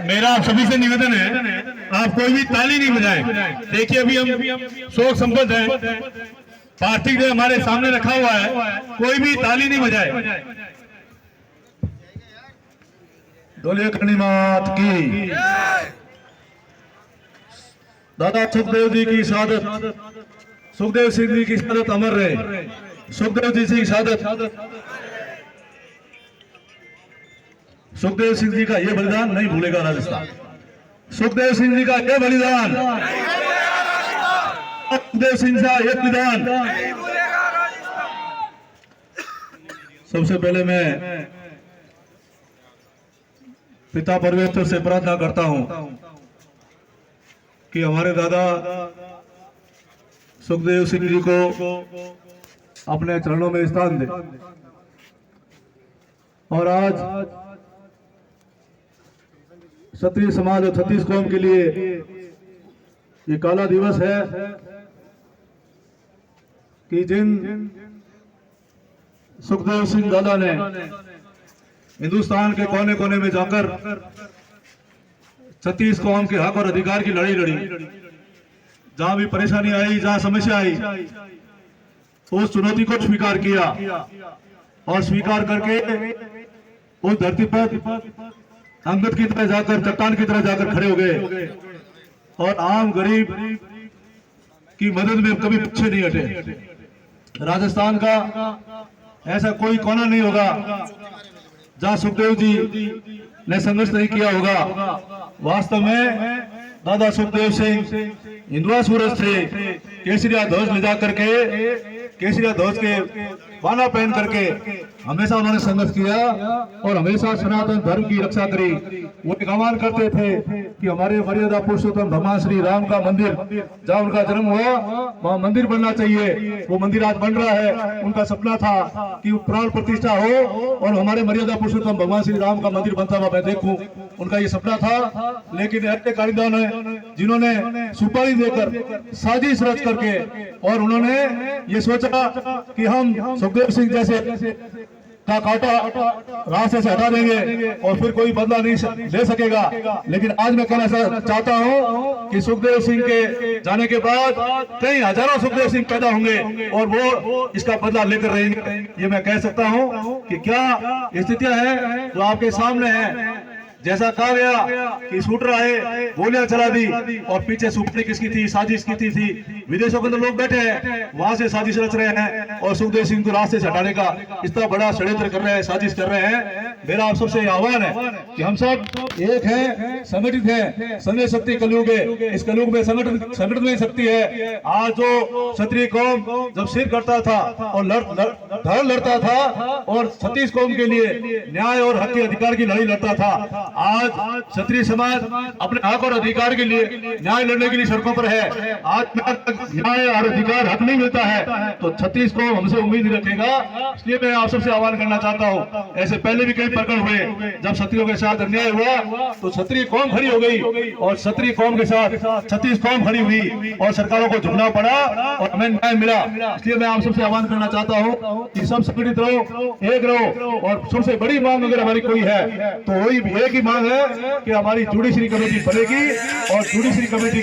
मेरा आप सभी से निवेदन है, आप कोई भी ताली नहीं बजाएं। देखिए अभी हम शोक संपन्न हैं, पार्टी जो हमारे सामने रखा हुआ है, कोई भी ताली नहीं बजाए। दलीय गणिमात की दादा सुखदेव जी की शहादत, सुखदेव सिंह जी की शहादत अमर रहे। सुखदेव जी की शहादत, सुखदेव सिंह जी का ये बलिदान नहीं भूलेगा राजस्थान। सुखदेव सिंह जी का ये बलिदान, सुखदेव सिंह का ये बलिदान। सबसे पहले मैं पिता परमेश्वर से प्रार्थना करता हूं कि हमारे दादा सुखदेव सिंह जी को अपने चरणों में स्थान दे। और आज क्षत्रिय समाज और छत्तीस कौम के लिए ये काला दिवस है कि जिन सुखदेव सिंह दादा ने हिंदुस्तान के कोने कोने में जाकर छत्तीस कौम के हक और अधिकार की लड़ाई लड़ी, जहां भी परेशानी आई, जहां समस्या आई, उस चुनौती को स्वीकार किया और स्वीकार करके उस धरती पर अंगद की तरह जाकर, चट्टान की तरह जाकर खड़े हो गए और आम गरीब की मदद में कभी पीछे नहीं हटे। राजस्थान का ऐसा कोई कोना नहीं होगा जहां सुखदेव जी ने संघर्ष नहीं किया होगा। वास्तव में दादा सुखदेव सिंह हिंदुआ सूरज थे। केसरिया ध्वज ले जा करके, केसरिया ध्वज के बाना पहन करके हमेशा उन्होंने संघर्ष किया और हमेशा सनातन धर्म की रक्षा करी। वो एक आह्वान करते थे कि हमारे मर्यादा पुरुषोत्तम भगवान श्री राम का मंदिर, जहाँ उनका जन्म हुआ, वहाँ मंदिर बनना चाहिए। वो मंदिर आज बन रहा है। उनका सपना था कि प्राण प्रतिष्ठा हो और हमारे मर्यादा पुरुषोत्तम भगवान श्री राम का मंदिर बनता हुआ मैं देखूं। उनका ये सपना था, लेकिन ऐसे कारीगरों ने जिन्होंने सुपारी देकर, साजिश रच करके, और उन्होंने ये सोचा कि हम सुखदेव सिंह जैसे का काटा रास्ते से हटा देंगे और फिर कोई बदला नहीं ले सकेगा। लेकिन आज मैं कहना चाहता हूं कि सुखदेव सिंह के जाने के बाद कई हजारों सुखदेव सिंह पैदा होंगे और वो इसका बदला लेकर रहेंगे। ये मैं कह सकता हूं कि क्या स्थितियां हैं जो आपके सामने हैं। जैसा कहा गया कि शूटर आए, गोलियां चला दी और पीछे सुपने किसकी थी, साजिश की थी। विदेशों के अंदर लोग बैठे हैं, वहां से साजिश रच रहे हैं और सुखदेव सिंह को रास्ते से हटाने का इतना बड़ा षड्यंत्र कर रहे हैं, साजिश कर रहे हैं। मेरा आप सबसे आह्वान है कि हम सब एक हैं, संगठित हैं। संघ शक्ति कलयुग है, इस कलयुग में संगठित में शक्ति है। आज जो क्षत्रिय कौम जब सिर करता था और धड़ लड़ता था और छत्तीस कौम के लिए न्याय और हक के अधिकार की लड़ाई लड़ता था, आज क्षत्रिय समाज अपने हक और अधिकार के लिए न्याय लड़ने के लिए सड़कों पर है। आज तक न्याय और अधिकार हक नहीं मिलता है तो छत्तीस को हमसे उम्मीद नहीं रखेगा। इसलिए मैं आप सबसे आह्वान करना चाहता हूँ, ऐसे पहले भी कई प्रकरण हुए जब क्षत्रियों के साथ अन्याय हुआ तो क्षत्रिय कौम खड़ी हो गई और क्षत्रिय कौम के साथ छत्तीस कौम खड़ी हुई और सरकारों को झुकना पड़ा और हमें न्याय मिला। इसलिए मैं आप सबसे आह्वान करना चाहता हूँ कि सब संगठित रहो, एक रहो। और सबसे बड़ी मांग अगर हमारी कोई है तो वही एक ही मांग है कि हमारी जुडिशरी कमेटी बनेगी और जुडिशरी कमेटी